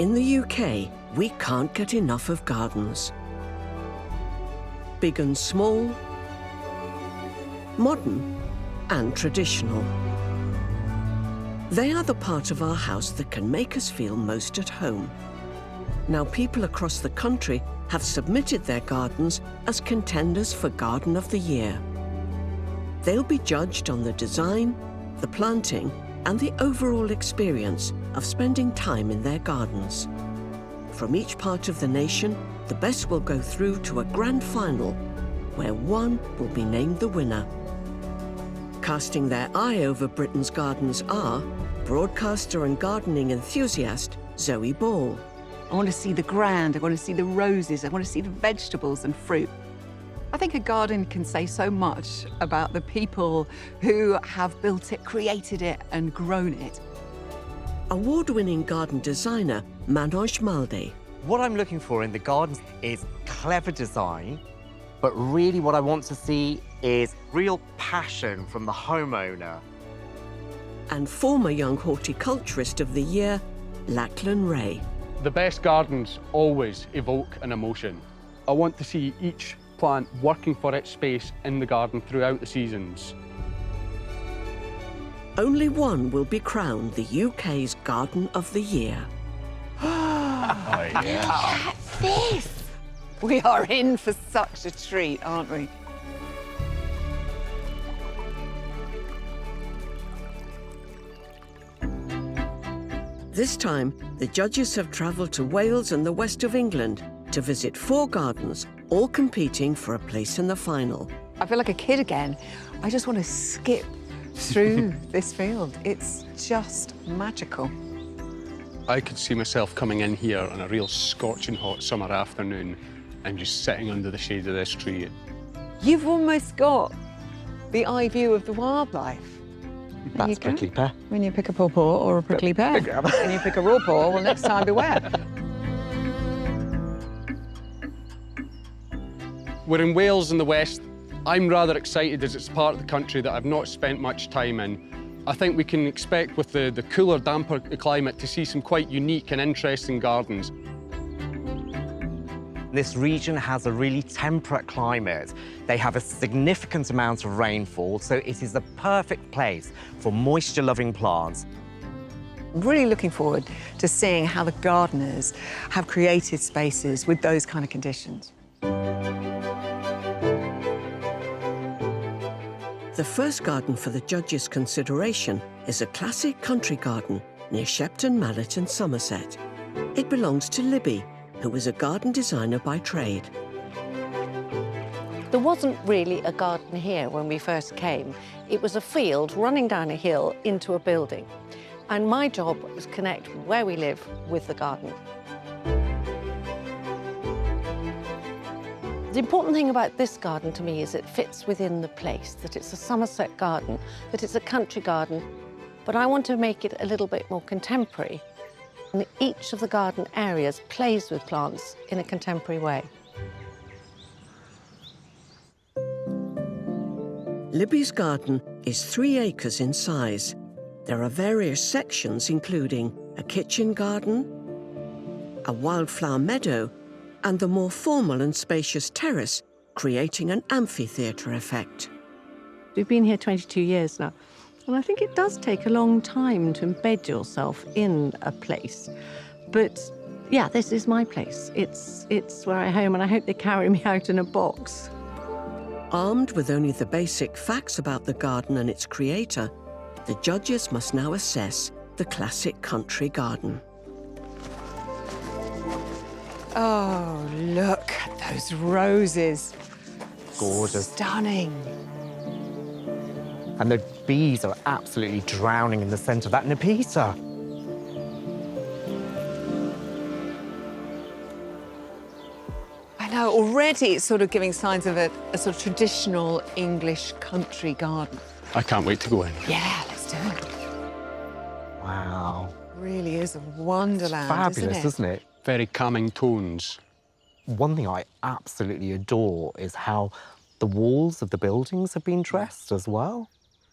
In the UK, we can't get enough of gardens. Big and small, modern and traditional. They are the part of our house that can make us feel most at home. Now, people across the country have submitted their gardens as contenders for Garden of the Year. They'll be judged on the design, the planting, and the overall experience of spending time in their gardens. From each part of the nation, the best will go through to a grand final, where one will be named the winner. Casting their eye over Britain's gardens are broadcaster and gardening enthusiast Zoe Ball. I want to see the ground, I want to see the roses, I want to see the vegetables and fruit. I think a garden can say so much about the people who have built it, created it, and grown it. Award-winning garden designer Manoj Mallet. What I'm looking for in the gardens is clever design, but really what I want to see is real passion from the homeowner. And former Young Horticulturist of the Year, Lachlan Ray. The best gardens always evoke an emotion. I want to see each plant working for its space in the garden throughout the seasons. Only one will be crowned the UK's Garden of the Year. Oh, yeah. Look at this! We are in for such a treat, aren't we? This time, the judges have travelled to Wales and the west of England to visit 4 gardens, all competing for a place in the final. I feel like a kid again. I just want to skip through this field. It's just magical. I could see myself coming in here on a real scorching hot summer afternoon and just sitting under the shade of this tree. You've almost got the eye view of the wildlife. That's prickly pear. When you pick a pawpaw or a prickly pear. When you pick a raw paw, well, next time beware. We're in Wales in the west. I'm rather excited as it's part of the country that I've not spent much time in. I think we can expect with the cooler, damper climate to see some quite unique and interesting gardens. This region has a really temperate climate. They have a significant amount of rainfall, so it is the perfect place for moisture-loving plants. I'm really looking forward to seeing how the gardeners have created spaces with those kind of conditions. The first garden for the judges' consideration is a classic country garden near Shepton, Mallet and Somerset. It belongs to Libby, who is a garden designer by trade. There wasn't really a garden here when we first came. It was a field running down a hill into a building. And my job was to connect where we live with the garden. The important thing about this garden to me is it fits within the place, that it's a Somerset garden, that it's a country garden, but I want to make it a little bit more contemporary. And each of the garden areas plays with plants in a contemporary way. Libby's garden is 3 acres in size. There are various sections including a kitchen garden, a wildflower meadow, and the more formal and spacious terrace, creating an amphitheatre effect. We've been here 22 years now, and I think it does take a long time to embed yourself in a place. But yeah, this is my place. It's where I home, and I hope they carry me out in a box. Armed with only the basic facts about the garden and its creator, the judges must now assess the classic country garden. Oh, look at those roses. Gorgeous. Stunning. And the bees are absolutely drowning in the centre of that Nepeta. I know, already it's sort of giving signs of a sort of traditional English country garden. I can't wait to go in. Yeah, let's do it. Wow. Really is a wonderland, Fabulous, isn't it? Very calming tones. One thing I absolutely adore is how the walls of the buildings have been dressed as well.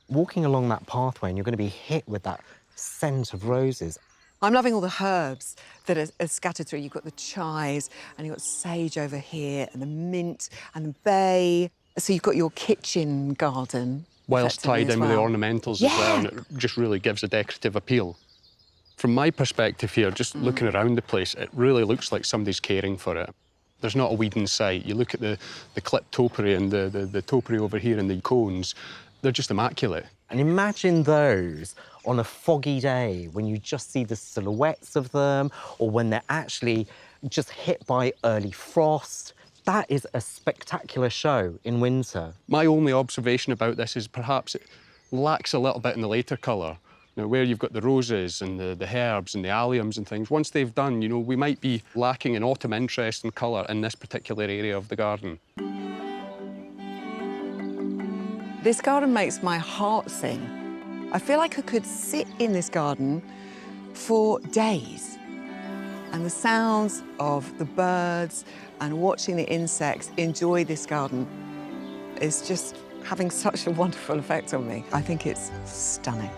Walking along that pathway and you're going to be hit with that scent of roses. I'm loving all the herbs that are scattered through. You've got the chives, and you've got sage over here, and the mint, and the bay. So you've got your kitchen garden. Well, it's tied in with the ornamentals as well, and it just really gives a decorative appeal. From my perspective here, just looking around the place, it really looks like somebody's caring for it. There's not a weed in sight. You look at the clipped topiary and the topiary over here and the cones, they're just immaculate. And imagine those on a foggy day when you just see the silhouettes of them, or when they're actually just hit by early frost. That is a spectacular show in winter. My only observation about this is perhaps it lacks a little bit in the later colour. You know, where you've got the roses and the herbs and the alliums and things, once they've done, you know, we might be lacking an autumn interest and colour in this particular area of the garden. This garden makes my heart sing. I feel like I could sit in this garden for days. And the sounds of the birds and watching the insects enjoy this garden is just having such a wonderful effect on me. I think it's stunning.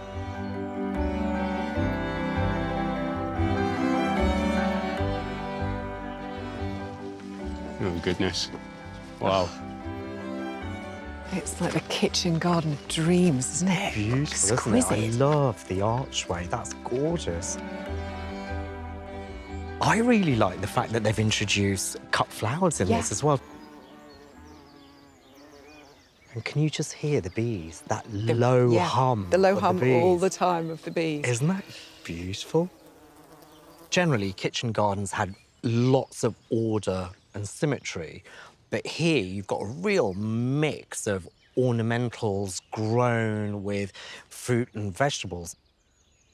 Oh, goodness. Wow. It's like the kitchen garden of dreams, isn't it? Beautiful, Exquisite. isn't it? I love the archway. That's gorgeous. I really like the fact that they've introduced cut flowers in this as well. And can you just hear the bees? That low hum. The low of hum the bees. all the time of the bees. Isn't that beautiful? Generally, kitchen gardens had lots of order and symmetry, but here you've got a real mix of ornamentals grown with fruit and vegetables.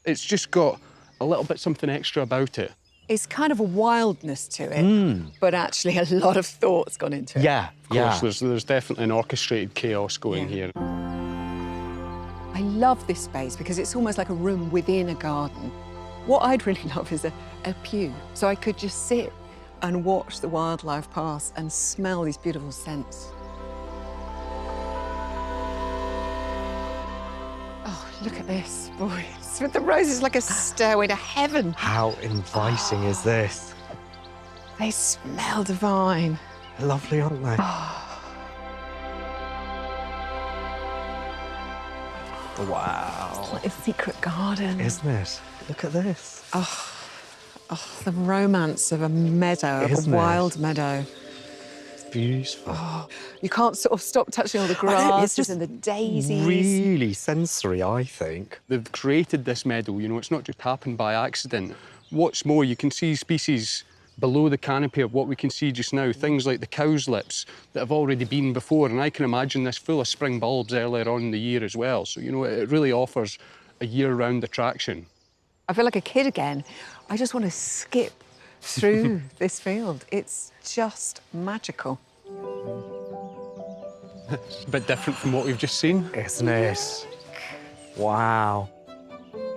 It's just got a little bit something extra about it. It's kind of a wildness to it, but actually a lot of thought's gone into it. Yeah, Of course, there's definitely an orchestrated chaos going here. I love this space because it's almost like a room within a garden. What I'd really love is a pew, so I could just sit and watch the wildlife pass and smell these beautiful scents. Oh, look at this, boy. It's with the roses like a stairway to heaven. How inviting is this? They smell divine. Lovely, aren't they? Wow. It's like a secret garden. Isn't it? Look at this. Oh, the romance of a meadow, of Isn't a it? wild meadow. It's beautiful. You can't sort of stop touching all the I know, grasses it's just and the daisies. really sensory, I think. They've created this meadow, you know, it's not just happened by accident. What's more, you can see species below the canopy of what we can see just now, things like the cowslips that have already been before, and I can imagine this full of spring bulbs earlier on in the year as well. So, you know, it really offers a year-round attraction. I feel like a kid again. I just want to skip through this field. It's just magical. It's a bit different from what we've just seen. Isn't it? Wow.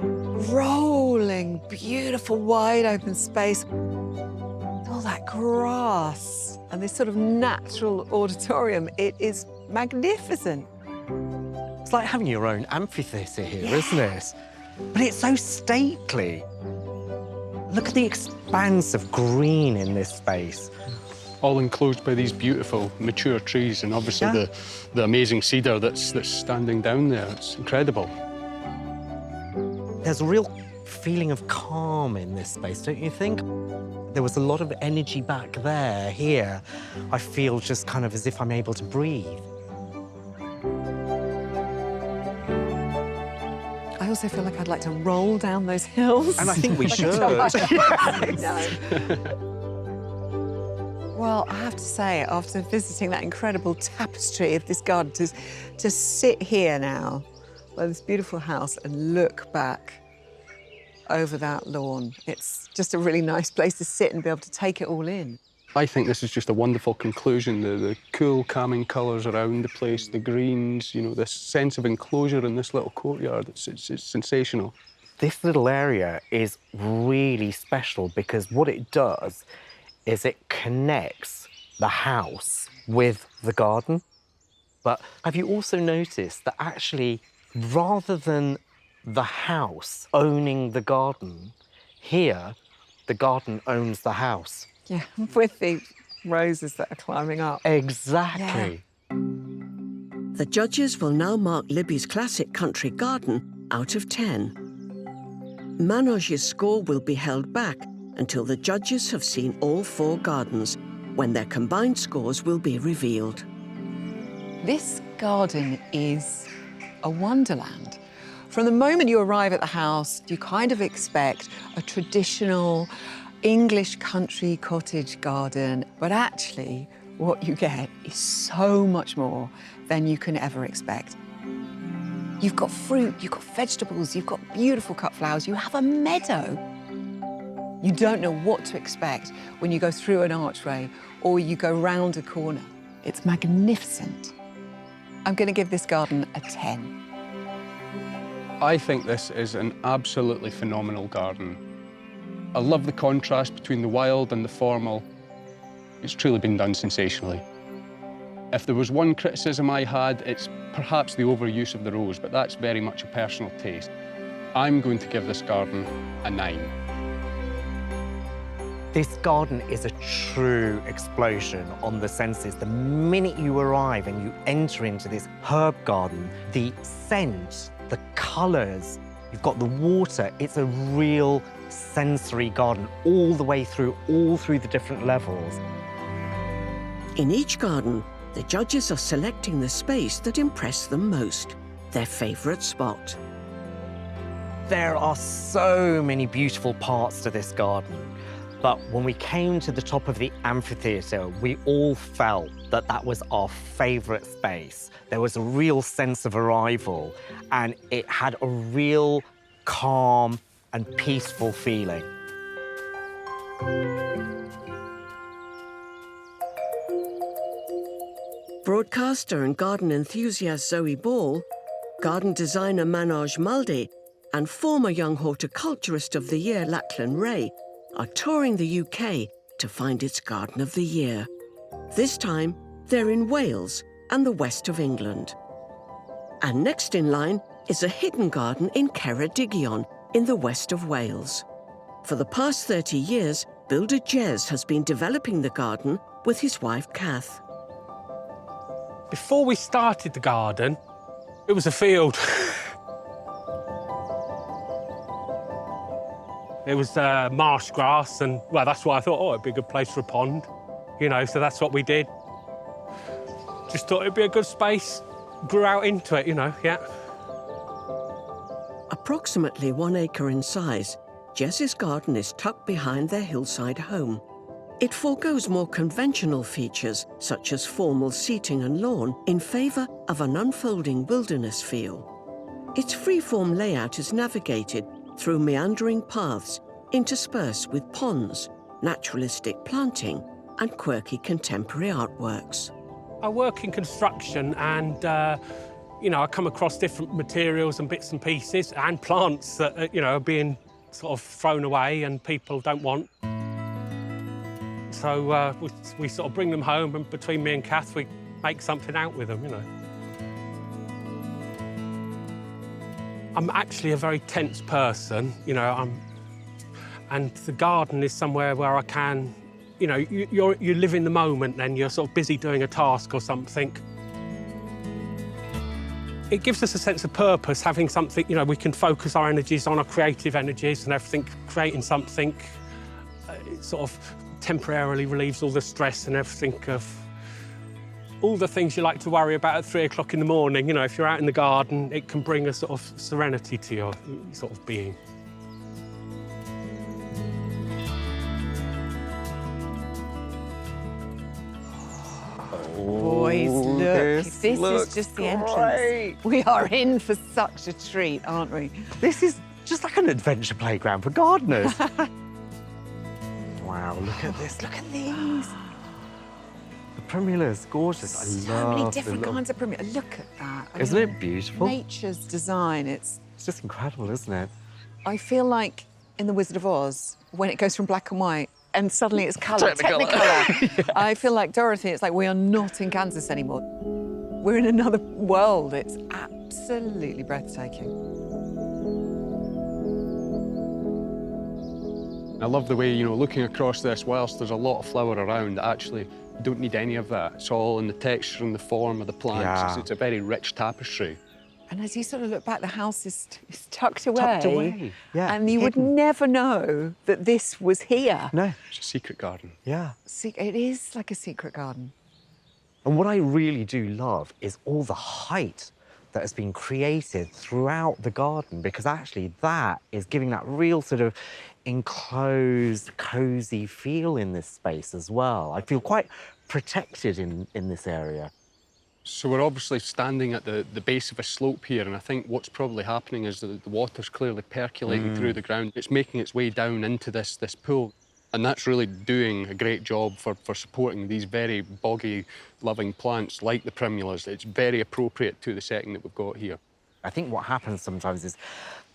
Rolling, beautiful, wide open space. All that grass and this sort of natural auditorium. It is magnificent. It's like having your own amphitheatre here, isn't it? But it's so stately. Look at the expanse of green in this space. All enclosed by these beautiful, mature trees, and obviously the amazing cedar that's standing down there. It's incredible. There's a real feeling of calm in this space, don't you think? There was a lot of energy back there. Here, I feel just kind of as if I'm able to breathe. I also feel like I'd like to roll down those hills. And I think we Like a should. child. No. Well, I have to say, after visiting that incredible tapestry of this garden, to sit here now by this beautiful house and look back over that lawn, it's just a really nice place to sit and be able to take it all in. I think this is just a wonderful conclusion. The cool, calming colours around the place, the greens, you know, this sense of enclosure in this little courtyard, it's sensational. This little area is really special because what it does is it connects the house with the garden. But have you also noticed that actually, rather than the house owning the garden, Here, the garden owns the house. Yeah, with the roses that are climbing up. Exactly. The judges will now mark Libby's classic country garden out of 10. Manage's score will be held back until the judges have seen all 4 gardens, when their combined scores will be revealed. This garden is a wonderland. From the moment you arrive at the house, you kind of expect a traditional English country cottage garden, but actually what you get is so much more than you can ever expect. You've got fruit, you've got vegetables, you've got beautiful cut flowers, you have a meadow. You don't know what to expect when you go through an archway or you go round a corner. It's magnificent. I'm going to give this garden a 10. I think this is an absolutely phenomenal garden. I love the contrast between the wild and the formal. It's truly been done sensationally. If there was one criticism I had, it's perhaps the overuse of the rose, but that's very much a personal taste. I'm going to give this garden a 9. This garden is a true explosion on the senses. The minute you arrive and you enter into this herb garden, the scent, the colours, you've got the water, it's a real sensory garden all the way through, all through the different levels. In each garden, the judges are selecting the space that impressed them most, their favourite spot. There are so many beautiful parts to this garden, but when we came to the top of the amphitheatre, we all felt that that was our favourite space. There was a real sense of arrival, and it had a real calm and peaceful feeling. Broadcaster and garden enthusiast Zoe Ball, garden designer Manoj Malde, and former Young Horticulturist of the Year Lachlan Ray are touring the UK to find its Garden of the Year. This time, they're in Wales and the west of England. And next in line is a hidden garden in Ceredigion in the west of Wales. For the past 30 years, builder Jez has been developing the garden with his wife Kath. Before we started the garden, it was a field. It was marsh grass, and, well, that's why I thought, oh, it'd be a good place for a pond, you know, so that's what we did. Just thought it'd be a good space, grew out into it, you know, yeah. Approximately 1 acre in size, Jez's garden is tucked behind their hillside home. It forgoes more conventional features, such as formal seating and lawn, in favour of an unfolding wilderness feel. Its freeform layout is navigated through meandering paths interspersed with ponds, naturalistic planting, and quirky contemporary artworks. I work in construction and, you know, I come across different materials and bits and pieces and plants that, you know, are being sort of thrown away and people don't want. So we sort of bring them home, and between me and Kath, we make something out with them, you know. I'm actually a very tense person, you know, and the garden is somewhere where I can, you know, you live in the moment, then you're sort of busy doing a task or something. It gives us a sense of purpose, having something, you know, we can focus our energies on our creative energies and everything, creating something, it sort of temporarily relieves all the stress and everything of all the things you like to worry about at 3 o'clock in the morning. You know, if you're out in the garden, it can bring a sort of serenity to your sort of being. Boys, look, this is just the entrance. Great. We are in for such a treat, aren't we? This is just like an adventure playground for gardeners. Wow, look at this. Look at these. The primulas, gorgeous. I So love many the different look. kinds of primula. Look at that. I Isn't mean, it beautiful? Nature's design. It's. just incredible, isn't it? I feel like in The Wizard of Oz, when it goes from black and white and suddenly it's colour, Technicolor. Yes. I feel like Dorothy, it's like we are not in Kansas anymore. We're in another world. It's absolutely breathtaking. I love the way, you know, looking across this, whilst there's a lot of flower around, actually you don't need any of that. It's all in the texture and the form of the plants. Yeah. It's a very rich tapestry. And as you sort of look back, the house is tucked away. Tucked away, yeah, And you would hidden. never know that this was here. No. It's a secret garden. Yeah. It is like a secret garden. And what I really do love is all the height that has been created throughout the garden, because actually that is giving that real sort of enclosed, cosy feel in this space as well. I feel quite protected in this area. So we're obviously standing at the base of a slope here, and I think what's probably happening is that the water's clearly percolating through the ground. It's making its way down into this pool, and that's really doing a great job for supporting these very boggy-loving plants like the primulas. It's very appropriate to the setting that we've got here. I think what happens sometimes is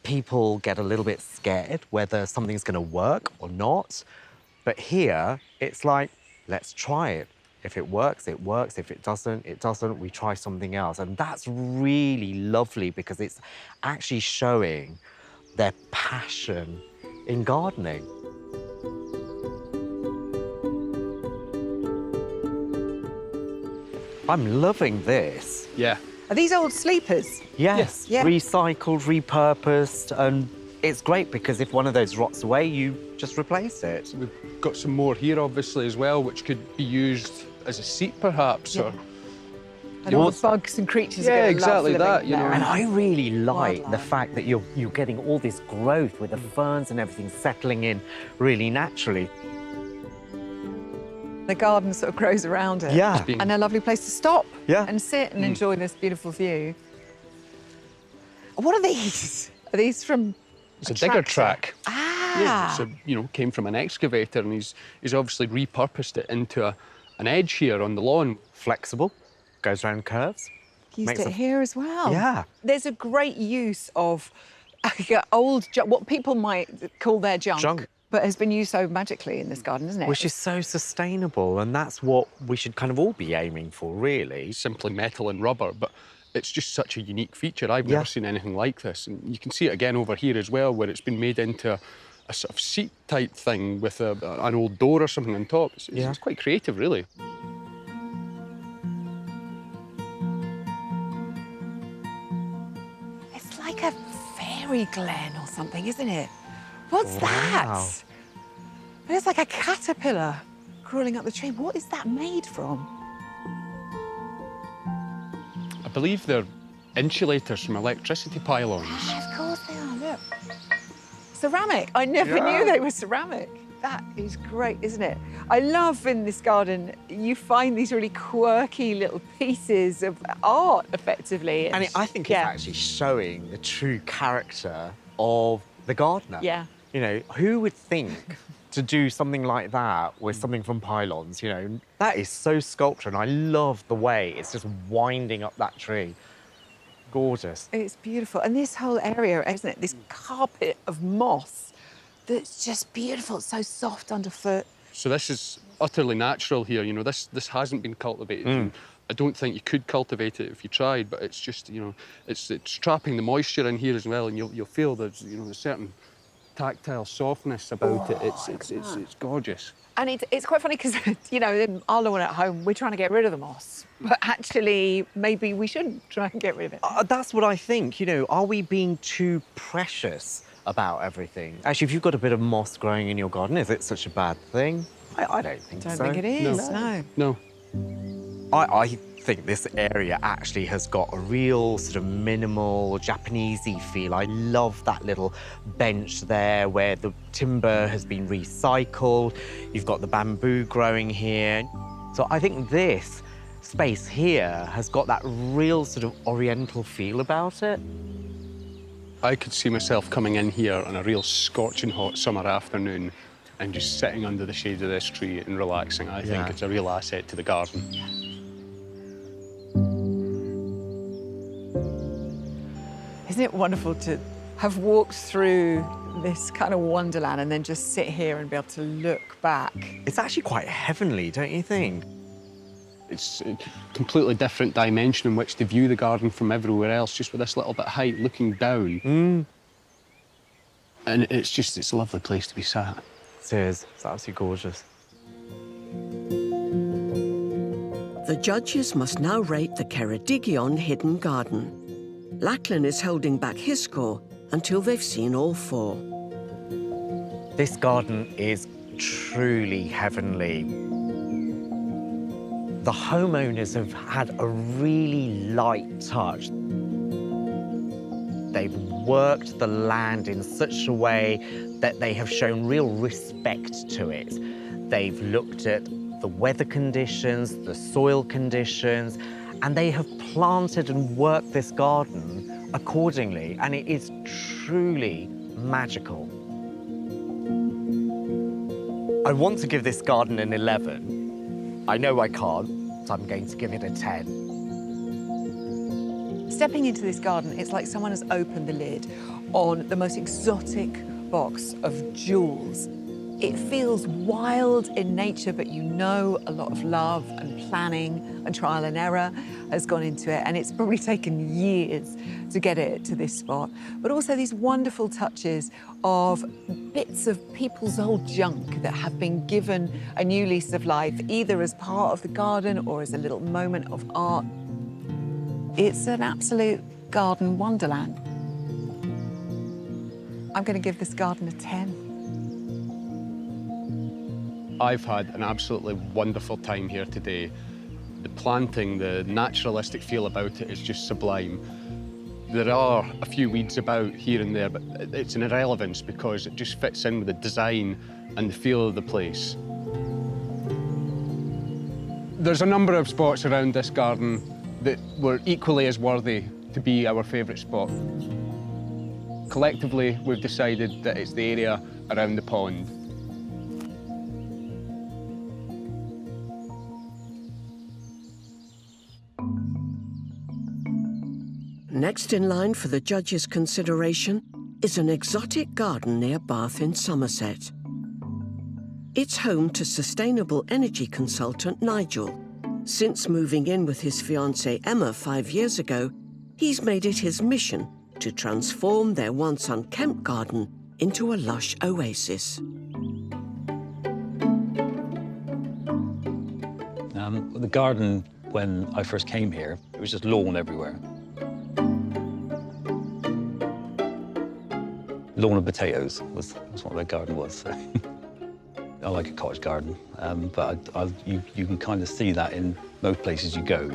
people get a little bit scared whether something's going to work or not. But here, it's like, let's try it. If it works, it works. If it doesn't, it doesn't. We try something else. And that's really lovely because it's actually showing their passion in gardening. I'm loving this. Yeah. Are these old sleepers? Yes, Yeah. recycled, repurposed, and it's great because if one of those rots away, you just replace it. We've got some more here, obviously, as well, which could be used as a seat, perhaps, or... And all the bugs and creatures Yeah, are going to love exactly living that, you know. there. And I really like the Wildlife. fact that you're getting all this growth with the ferns and everything settling in really naturally. The garden sort of grows around it. Yeah. And a lovely place to stop Yeah. and sit and enjoy this beautiful view. What are these? Are these from It's a digger tractor? track. Ah. Yeah, so, you know, came from an excavator, and he's obviously repurposed it into an edge here on the lawn. Flexible, goes around curves. Used Makes it a- here as well. Yeah. There's a great use of old, what people might call their junk, but has been used so magically in this garden, isn't it? Which is so sustainable, and that's what we should kind of all be aiming for, really. Simply metal and rubber, but it's just such a unique feature. I've Yeah. never seen anything like this. And you can see it again over here as well, where it's been made into a sort of seat-type thing with an old door or something on top. It's quite creative, really. It's like a fairy glen or something, isn't it? What's Wow. that? There's like a caterpillar crawling up the tree. What is that made from? I believe they're insulators from electricity pylons. Of course they are, look. Ceramic. I never knew they were ceramic. That is great, isn't it? I love in this garden, you find these really quirky little pieces of art, effectively. And I think it's actually showing the true character of the gardener. Yeah. You know, who would think to do something like that with something from pylons, you know? That is so sculpture, and I love the way it's just winding up that tree. Gorgeous. It's beautiful. And this whole area, isn't it? This carpet of moss that's just beautiful. It's so soft underfoot. So this is utterly natural here. You know, this hasn't been cultivated. And I don't think you could cultivate it if you tried, but it's just, you know, it's trapping the moisture in here as well, and you'll feel there's, you know, a certain tactile softness about it. It's gorgeous. And it's quite funny because, you know, in our lawn at home, we're trying to get rid of the moss. But actually, maybe we shouldn't try and get rid of it. That's what I think. You know, are we being too precious about everything? Actually, if you've got a bit of moss growing in your garden, is it such a bad thing? I don't think Don't so. think it is, no. No. I think this area actually has got a real sort of minimal Japanesey feel. I love that little bench there where the timber has been recycled. You've got the bamboo growing here. So I think this space here has got that real sort of oriental feel about it. I could see myself coming in here on a real scorching hot summer afternoon and just sitting under the shade of this tree and relaxing. I think it's a real asset to the garden. Isn't it wonderful to have walked through this kind of wonderland and then just sit here and be able to look back? It's actually quite heavenly, don't you think? It's a completely different dimension in which to view the garden from everywhere else, just with this little bit of height looking down. And it's a lovely place to be sat. It is. It's absolutely gorgeous. The judges must now rate the Ceredigion hidden garden. Lachlan is holding back his score until they've seen all 4. This garden is truly heavenly. The homeowners have had a really light touch. They've worked the land in such a way that they have shown real respect to it. They've looked at the weather conditions, the soil conditions, and they have planted and worked this garden accordingly, and it is truly magical. I want to give this garden an 11. I know I can't, so I'm going to give it a 10. Stepping into this garden, it's like someone has opened the lid on the most exotic box of jewels. It feels wild in nature, but you know a lot of love and planning and trial and error has gone into it, and it's probably taken years to get it to this spot. But also these wonderful touches of bits of people's old junk that have been given a new lease of life, either as part of the garden or as a little moment of art. It's an absolute garden wonderland. I'm going to give this garden a 10. I've had an absolutely wonderful time here today. The planting, the naturalistic feel about it is just sublime. There are a few weeds about here and there, but it's an irrelevance because it just fits in with the design and the feel of the place. There's a number of spots around this garden that were equally as worthy to be our favourite spot. Collectively, we've decided that it's the area around the pond. Next in line for the judges' consideration is an exotic garden near Bath in Somerset. It's home to sustainable energy consultant Nigel. Since moving in with his fiancée Emma 5 years ago, he's made it his mission to transform their once unkempt garden into a lush oasis. The garden, when I first came here, it was just lawn everywhere. Lawn and potatoes was what the garden was. I like a cottage garden, but you can kind of see that in most places you go.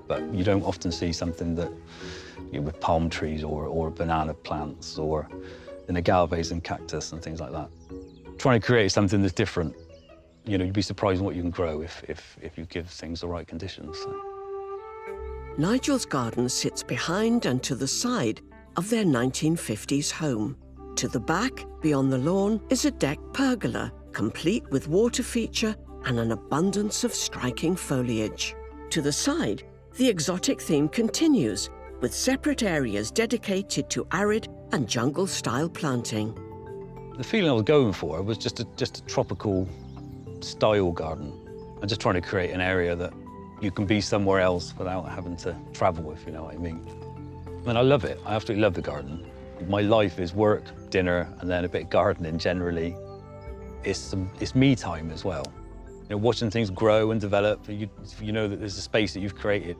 But you don't often see something that, with palm trees or banana plants or agaves and cactus and things like that. Trying to create something that's different, you'd be surprised what you can grow if you give things the right conditions. So. Nigel's garden sits behind and to the side of their 1950s home. To the back, beyond the lawn, is a deck pergola, complete with water feature and an abundance of striking foliage. To the side, the exotic theme continues, with separate areas dedicated to arid and jungle-style planting. The feeling I was going for was just a tropical style garden. I'm just trying to create an area that you can be somewhere else without having to travel, if you know what I mean. And I love it. I absolutely love the garden. My life is work, dinner, and then a bit of gardening generally. It's me time as well. Watching things grow and develop, you know that there's a space that you've created,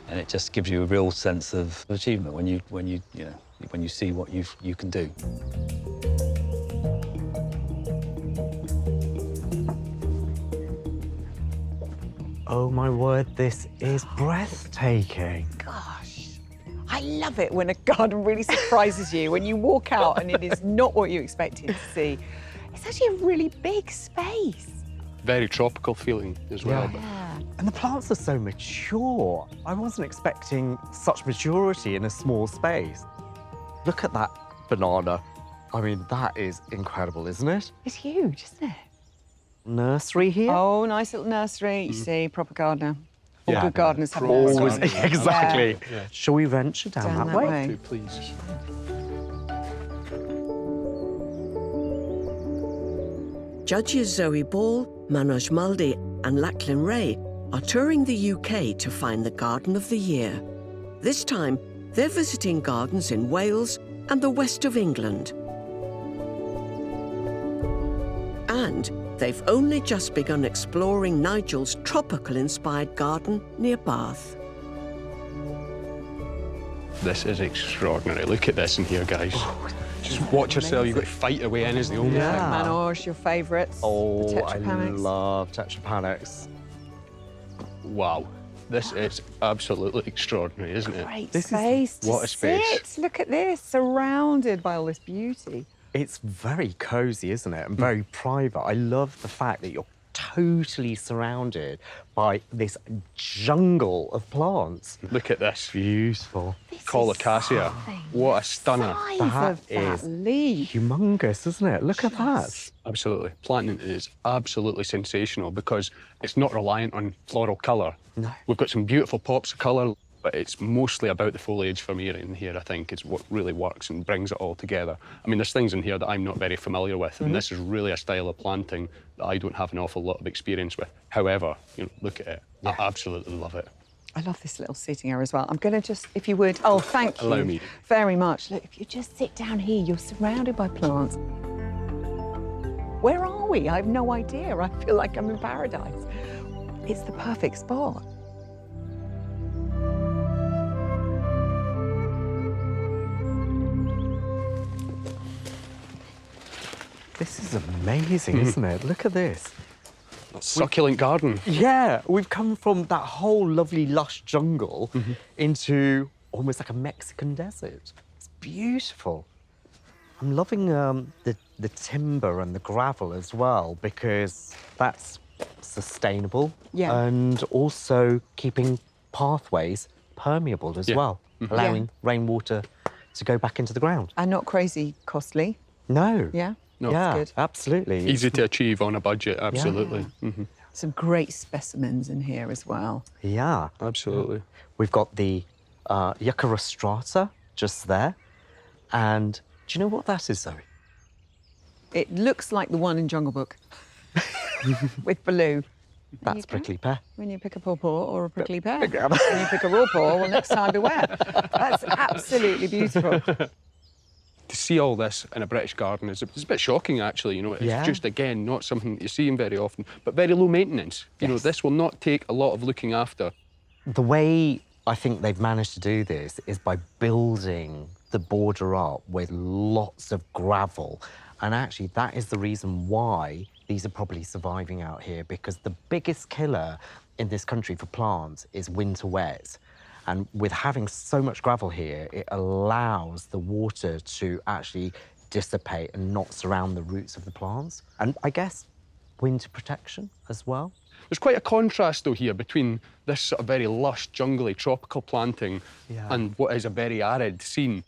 and it just gives you a real sense of achievement when you see what you can do. Oh my word, this is breathtaking. Gosh, I love it when a garden really surprises you, when you walk out and it is not what you expected to see. It's actually a really big space. Very tropical feeling as well. Yeah. And the plants are so mature. I wasn't expecting such maturity in a small space. Look at that banana. I mean, that is incredible, isn't it? It's huge, isn't it? Nursery here? Oh, nice little nursery. You see, proper gardener. All Yeah. good gardeners have a Always, nursery. exactly. Yeah. Shall we venture down that way? Do, please. Judges Zoe Ball, Manoj Maldi and Lachlan Ray are touring the UK to find the Garden of the Year. This time, they're visiting gardens in Wales and the west of England. mind, they've only just begun exploring Nigel's tropical-inspired garden near Bath. This is extraordinary. Look at this in here, guys. Just watch yourself. You've got to fight your way in is the only thing. Manoj, your favourites. Oh, the I tetrapanics. love tetrapanics. Wow. This is absolutely extraordinary, isn't it? Great This is- space to what a space. sit. Look at this, surrounded by all this beauty. It's very cozy, isn't it? And very private. I love the fact that you're totally surrounded by this jungle of plants. Look at this. Beautiful. Colocasia. What a stunner. Size That of that is leaf. humongous, isn't it? Look at that. Absolutely. Planting is absolutely sensational because it's not reliant on floral colour. No. We've got some beautiful pops of colour, but it's mostly about the foliage for me in here, I think, is what really works and brings it all together. I mean, there's things in here that I'm not very familiar with, and this is really a style of planting that I don't have an awful lot of experience with. However, you know, look at it. I absolutely love it. I love this little seating area as well. I'm going to just, if you would, oh, thank you Allow me. very much. Look, if you just sit down here, you're surrounded by plants. Where are we? I have no idea. I feel like I'm in paradise. It's the perfect spot. This is amazing, isn't it? Look at this. Succulent garden. Yeah, we've come from that whole lovely lush jungle into almost like a Mexican desert. It's beautiful. I'm loving the timber and the gravel as well because that's sustainable and also keeping pathways permeable as well, allowing rainwater to go back into the ground. And not crazy costly. No. Yeah? No. Yeah, good. absolutely. Easy to achieve on a budget, absolutely. Some great specimens in here as well. Yeah. Absolutely. We've got the Yucca rostrata just there. And do you know what that is, Zoe? It looks like the one in Jungle Book with Baloo. That's prickly pear. When you pick a pawpaw or a prickly pear. When you pick a raw paw, well, next time beware. That's absolutely beautiful. To see all this in a British garden is it's a bit shocking, actually. You know, it's Yeah. just, again, not something that you're seeing very often, but very low maintenance. You know, this will not take a lot of looking after. The way I think they've managed to do this is by building the border up with lots of gravel. And actually, that is the reason why these are probably surviving out here, because the biggest killer in this country for plants is winter wet. And with having so much gravel here, it allows the water to actually dissipate and not surround the roots of the plants. And I guess winter protection as well. There's quite a contrast, though, here between this sort of very lush, jungly, tropical planting and what is a very arid scene.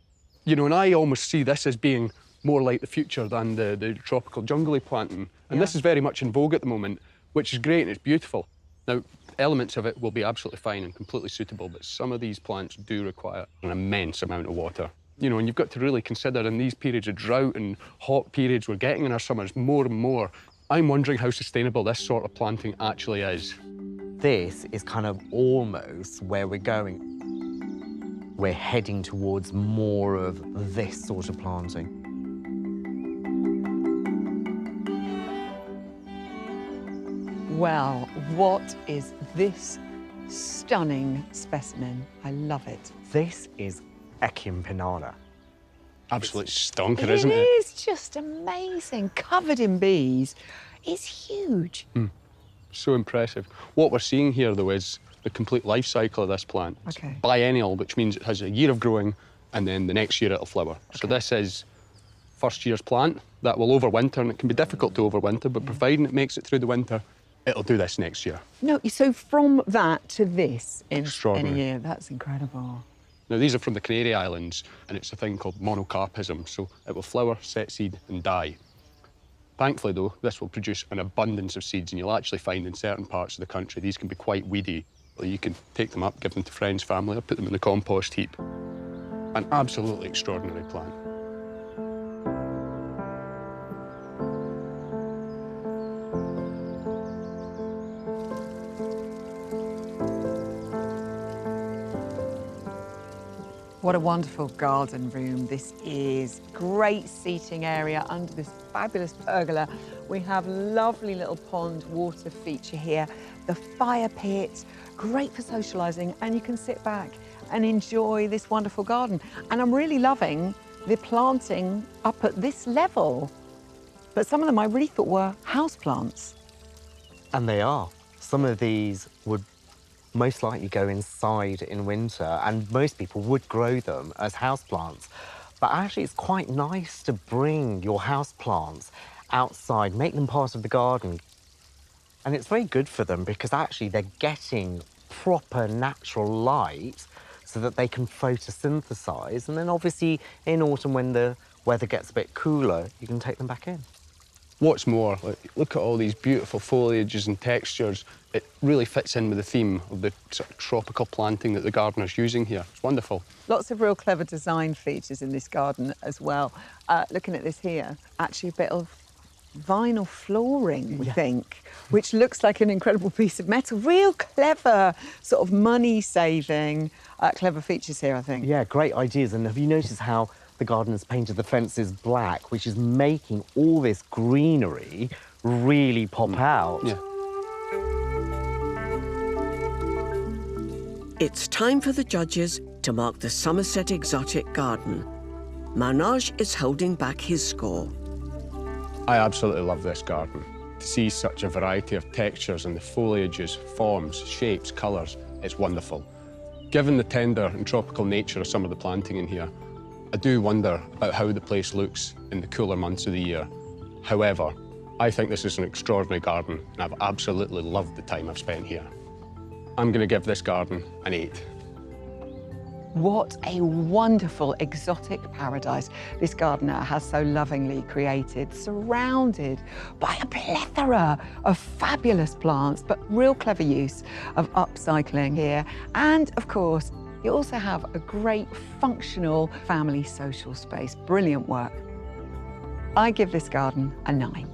You know, and I almost see this as being more like the future than the tropical jungly planting. And this is very much in vogue at the moment, which is great and it's beautiful. Now, elements of it will be absolutely fine and completely suitable, but some of these plants do require an immense amount of water. You know, and you've got to really consider in these periods of drought and hot periods we're getting in our summers more and more. I'm wondering how sustainable this sort of planting actually is. This is kind of almost where we're going. We're heading towards more of this sort of planting. Well, what is this stunning specimen? I love it. This is Echinopinana. Absolute stonker, isn't it? It is just amazing, covered in bees. It's huge. So impressive. What we're seeing here, though, is the complete life cycle of this plant. It's Okay. biennial, which means it has a year of growing and then the next year it'll flower. So this is first year's plant that will overwinter, and it can be difficult to overwinter, but providing it makes it through the winter, it'll do this next year. No, so from that to this in a Extraordinary. year, that's incredible. Now, these are from the Canary Islands, and it's a thing called monocarpism, so it will flower, set seed, and die. Thankfully, though, this will produce an abundance of seeds, and you'll actually find in certain parts of the country these can be quite weedy. Well, you can take them up, give them to friends, family, or put them in the compost heap. An absolutely extraordinary plant. What a wonderful garden room this is. Great seating area under this fabulous pergola. We have lovely little pond water feature here. The fire pit, great for socialising, and you can sit back and enjoy this wonderful garden. And I'm really loving the planting up at this level. But some of them I really thought were houseplants. And they are. Some of these would most likely go inside in winter, and most people would grow them as houseplants. But actually, it's quite nice to bring your houseplants outside, make them part of the garden. And it's very good for them because actually they're getting proper natural light so that they can photosynthesize. And then obviously in autumn, when the weather gets a bit cooler, you can take them back in. What's more, look at all these beautiful foliages and textures. It really fits in with the theme of the sort of tropical planting that the gardener's using here. It's wonderful. Lots of real clever design features in this garden as well. Looking at this here, actually a bit of vinyl flooring, we think, which looks like an incredible piece of metal. Real clever, sort of money-saving, clever features here, I think. Yeah, great ideas. And have you noticed how the gardeners painted the fences black, which is making all this greenery really pop out? Yeah. It's time for the judges to mark the Somerset Exotic Garden. Manoj is holding back his score. I absolutely love this garden. To see such a variety of textures and the foliages, forms, shapes, colours, it's wonderful. Given the tender and tropical nature of some of the planting in here, I do wonder about how the place looks in the cooler months of the year. However, I think this is an extraordinary garden, and I've absolutely loved the time I've spent here. I'm going to give this garden an 8. What a wonderful exotic paradise this gardener has so lovingly created, surrounded by a plethora of fabulous plants, but real clever use of upcycling here. And of course, you also have a great functional family social space. Brilliant work. I give this garden a 9.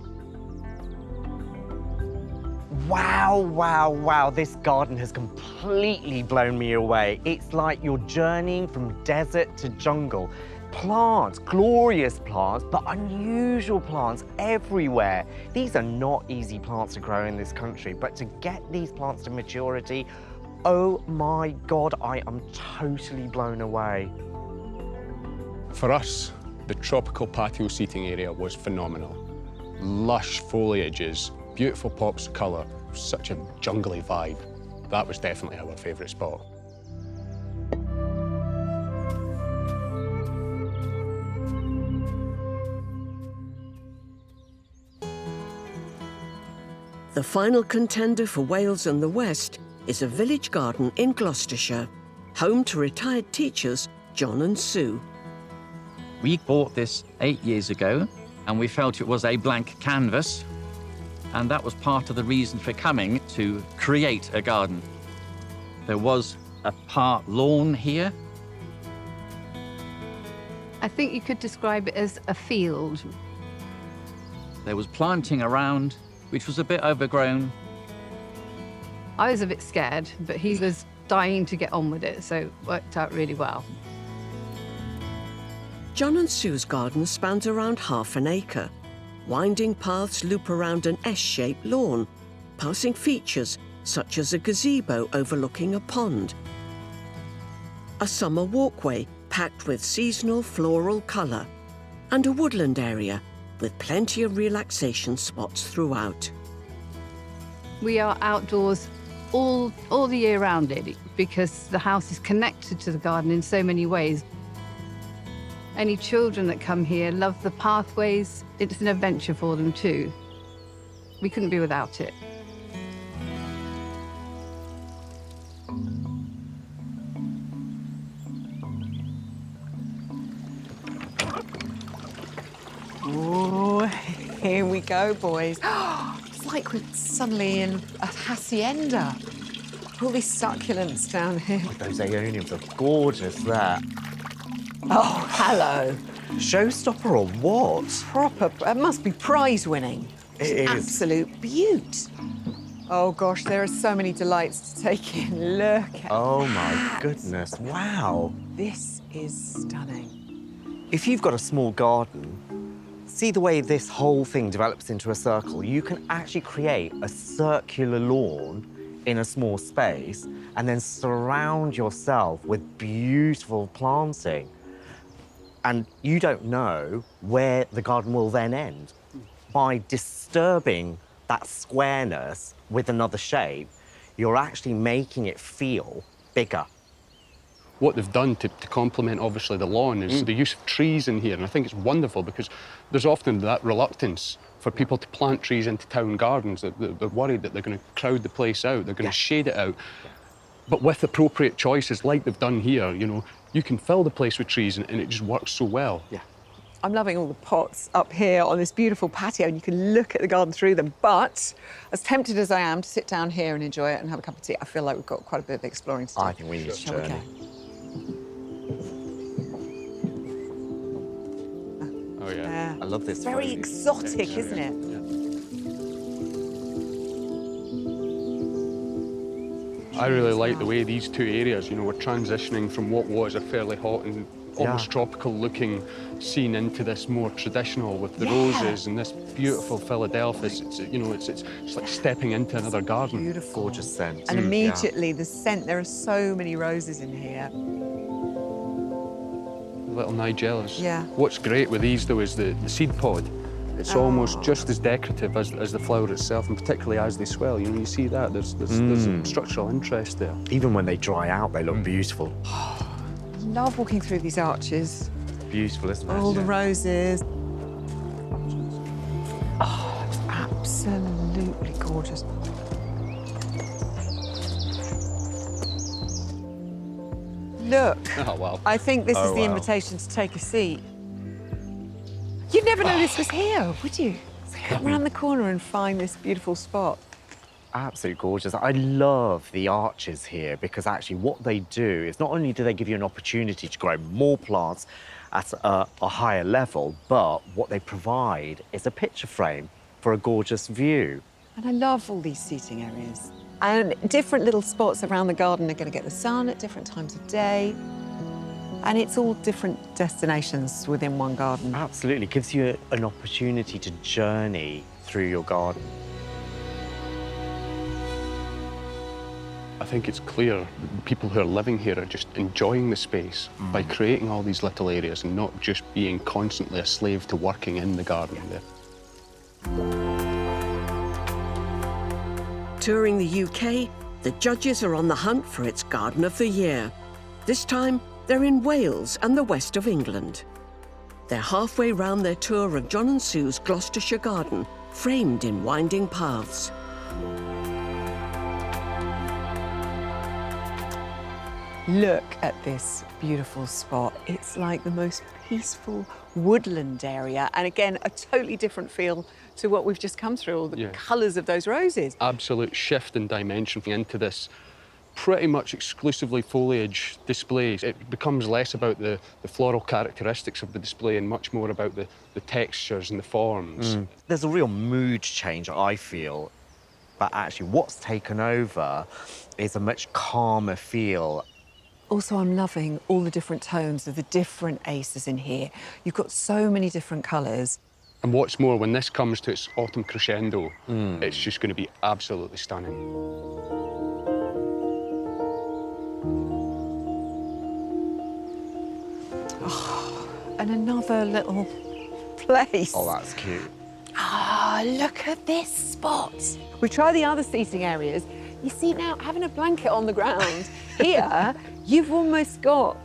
Wow, wow, wow. This garden has completely blown me away. It's like you're journeying from desert to jungle. Plants, glorious plants, but unusual plants everywhere. These are not easy plants to grow in this country, but to get these plants to maturity, oh my God, I am totally blown away. For us, the tropical patio seating area was phenomenal. Lush foliages, beautiful pops of colour, such a jungly vibe. That was definitely our favourite spot. The final contender for Wales and the West is a village garden in Gloucestershire, home to retired teachers John and Sue. We bought this 8 years ago, and we felt it was a blank canvas, and that was part of the reason for coming to create a garden. There was a part lawn here. I think you could describe it as a field. There was planting around, which was a bit overgrown. I was a bit scared, but he was dying to get on with it, so it worked out really well. John and Sue's garden spans around half an acre. Winding paths loop around an S-shaped lawn, passing features such as a gazebo overlooking a pond, a summer walkway packed with seasonal floral colour, and a woodland area with plenty of relaxation spots throughout. We are outdoors all the year round, really, because the house is connected to the garden in so many ways. Any children that come here love the pathways. It's an adventure for them too. We couldn't be without it. Oh, here we go, boys. It's like we're suddenly in a hacienda. All these succulents down here. Those aeoniums are gorgeous there. Oh, hello. Showstopper or what? Proper, it must be prize winning. It is. Absolute beaut. Oh gosh, there are so many delights to take in. Look at Oh my that. goodness, wow. This is stunning. If you've got a small garden, see the way this whole thing develops into a circle. You can actually create a circular lawn in a small space and then surround yourself with beautiful planting. And you don't know where the garden will then end. By disturbing that squareness with another shape, you're actually making it feel bigger. What they've done to complement, obviously, the lawn is the use of trees in here. And I think it's wonderful because there's often that reluctance for people to plant trees into town gardens. They're worried that they're going to crowd the place out, they're going to shade it out. But with appropriate choices like they've done here, you know, you can fill the place with trees and it just works so well. Yeah. I'm loving all the pots up here on this beautiful patio, and you can look at the garden through them. But as tempted as I am to sit down here and enjoy it and have a cup of tea, I feel like we've got quite a bit of exploring to do. I think we need to Shall we journey. go? Oh, yeah. I love this. It's very photo. exotic, isn't it? I really like the way these two areas, you know, we're transitioning from what was a fairly hot and almost tropical looking scene into this more traditional with the roses and this beautiful Philadelphia. It's you know, it's like stepping into another garden. Beautiful. Gorgeous scent. And immediately the scent, there are so many roses in here. Little Nigellas. Yeah. What's great with these though is the seed pod. It's almost just as decorative as the flower itself, and particularly as they swell. You know, you see that there's structural interest there. Even when they dry out, they look beautiful. Love walking through these arches. Beautiful, isn't it? All the roses. Oh, it's absolutely gorgeous. Look. Oh, wow. I think this is the wow. invitation to take a seat. You'd never know this was here, would you? Come around the corner and find this beautiful spot. Absolutely gorgeous. I love the arches here because actually what they do is not only do they give you an opportunity to grow more plants at a higher level, but what they provide is a picture frame for a gorgeous view. And I love all these seating areas. And different little spots around the garden are going to get the sun at different times of day. And it's all different destinations within one garden. Absolutely, gives you an opportunity to journey through your garden. I think it's clear people who are living here are just enjoying the space by creating all these little areas and not just being constantly a slave to working in the garden there. Touring the UK, the judges are on the hunt for its Garden of the Year. This time, they're in Wales and the west of England. They're halfway round their tour of John and Sue's Gloucestershire garden, framed in winding paths. Look at this beautiful spot. It's like the most peaceful woodland area. And again, a totally different feel to what we've just come through, all the colours of those roses. Absolute shift in dimension into this pretty much exclusively foliage displays. It becomes less about the floral characteristics of the display and much more about the textures and the forms. There's a real mood change, I feel, but actually what's taken over is a much calmer feel. Also, I'm loving all the different tones of the different aces in here. You've got so many different colours. And what's more, when this comes to its autumn crescendo, it's just going to be absolutely stunning. Oh, and another little place. Oh, that's cute. Ah, look at this spot. We try the other seating areas. You see now, having a blanket on the ground here, you've almost got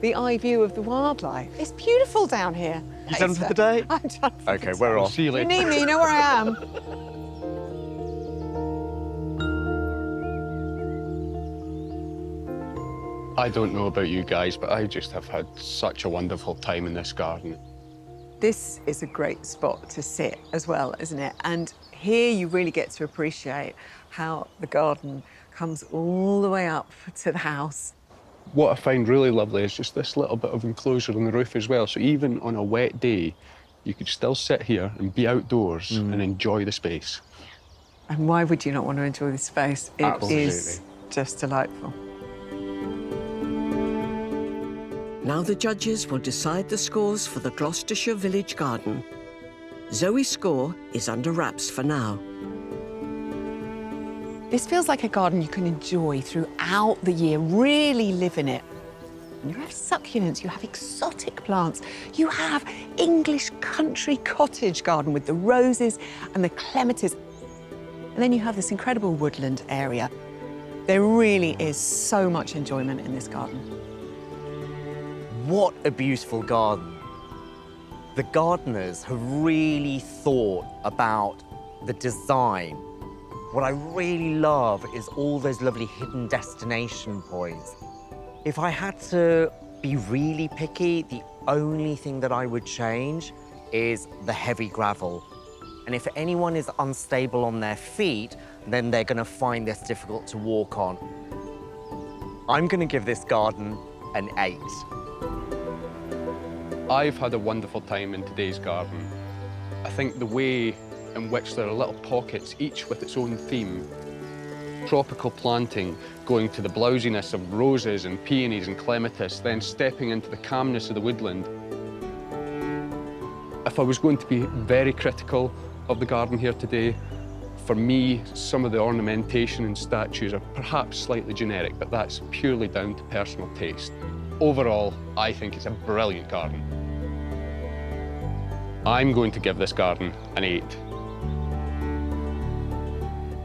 the eye view of the wildlife. It's beautiful down here. You done for the day? I'm done for Okay, the we're day. off. See you You later. need me, you know where I am. I don't know about you guys, but I just have had such a wonderful time in this garden. This is a great spot to sit as well, isn't it? And here you really get to appreciate how the garden comes all the way up to the house. What I find really lovely is just this little bit of enclosure on the roof as well. So even on a wet day, you could still sit here and be outdoors and enjoy the space. And why would you not want to enjoy this space? It is Absolutely. just delightful. Now the judges will decide the scores for the Gloucestershire Village Garden. Zoe's score is under wraps for now. This feels like a garden you can enjoy throughout the year, really live in it. You have succulents, you have exotic plants, you have English country cottage garden with the roses and the clematis. And then you have this incredible woodland area. There really is so much enjoyment in this garden. What a beautiful garden. The gardeners have really thought about the design. What I really love is all those lovely hidden destination points. If I had to be really picky, the only thing that I would change is the heavy gravel. And if anyone is unstable on their feet, then they're going to find this difficult to walk on. I'm going to give this garden an 8. I've had a wonderful time in today's garden. I think the way in which there are little pockets, each with its own theme. Tropical planting, going to the blousiness of roses and peonies and clematis, then stepping into the calmness of the woodland. If I was going to be very critical of the garden here today, for me, some of the ornamentation and statues are perhaps slightly generic, but that's purely down to personal taste. Overall, I think it's a brilliant garden. I'm going to give this garden an 8.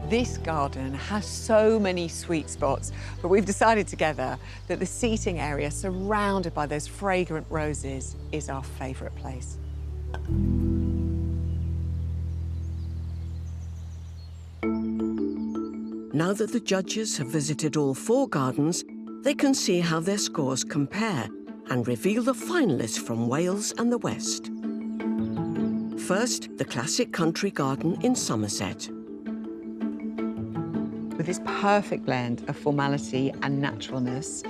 This garden has so many sweet spots, but we've decided together that the seating area surrounded by those fragrant roses is our favourite place. Now that the judges have visited all 4 gardens, they can see how their scores compare and reveal the finalists from Wales and the West. First, the classic country garden in Somerset. With this perfect blend of formality and naturalness,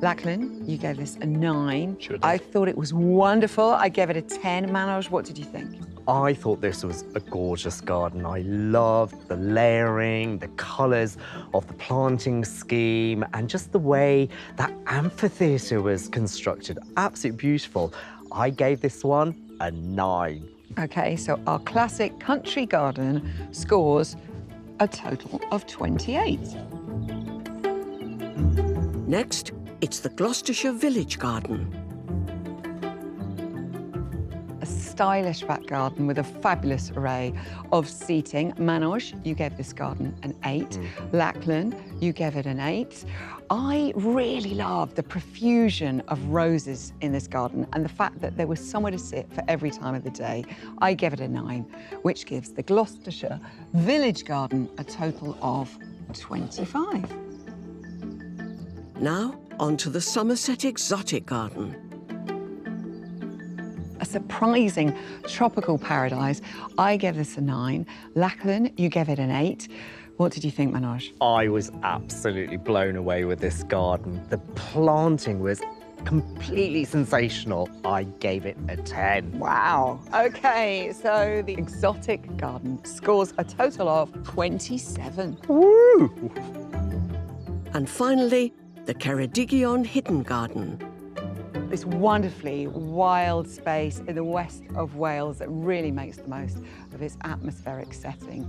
Lachlan, you gave this a 9. Sure did. I thought it was wonderful. I gave it a 10. Manoj, what did you think? I thought this was a gorgeous garden. I loved the layering, the colours of the planting scheme, and just the way that amphitheatre was constructed. Absolutely beautiful. I gave this one a 9. Okay, so our classic country garden scores a total of 28. Next, it's the Gloucestershire Village Garden. A stylish back garden with a fabulous array of seating. Manoj, you gave this garden an 8. Lachlan, you gave it an 8. I really loved the profusion of roses in this garden and the fact that there was somewhere to sit for every time of the day. I gave it a 9, which gives the Gloucestershire Village Garden a total of 25. Now, on to the Somerset Exotic Garden. A surprising tropical paradise. I gave this a 9. Lachlan, you gave it an 8. What did you think, Manoj? I was absolutely blown away with this garden. The planting was completely sensational. I gave it a 10. Wow. Okay, so the exotic garden scores a total of 27. Woo! And finally, the Ceredigion Hidden Garden. This wonderfully wild space in the west of Wales that really makes the most of its atmospheric setting.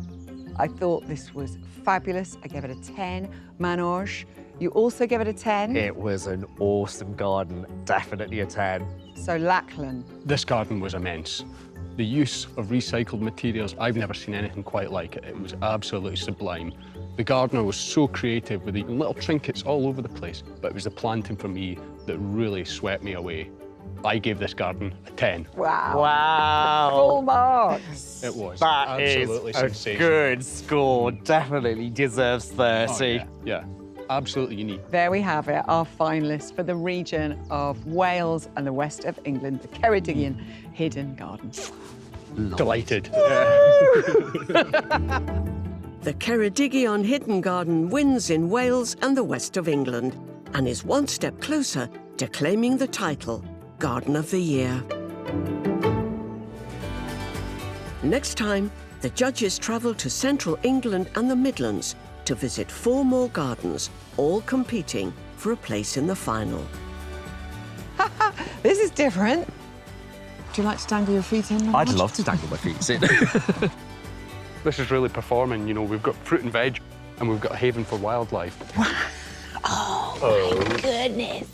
I thought this was fabulous. I gave it a 10. Manoj, you also gave it a 10. It was an awesome garden, definitely a 10. So Lachlan, This garden was immense. The use of recycled materials, I've never seen anything quite like it. It was absolutely sublime. The gardener was so creative with even little trinkets all over the place, but it was the planting for me that really swept me away. I gave this garden a 10. wow. Wow. Full marks. It was That is absolutely a sensational. good score. Definitely deserves 30. Oh, yeah, absolutely unique. There we have it, our finalists for the region of Wales and the west of England, the Ceredigion Hidden Garden. Delighted. The Ceredigion Hidden Garden wins in Wales and the west of England and is one step closer to claiming the title Garden of the Year. Next time, The judges travelled to central England and the Midlands to visit 4 more gardens, all competing for a place in the final. This is different. Do you like to dangle your feet in? I'd love to dangle my feet in. This is really performing. You know, we've got fruit and veg, and we've got a haven for wildlife. Oh, my goodness.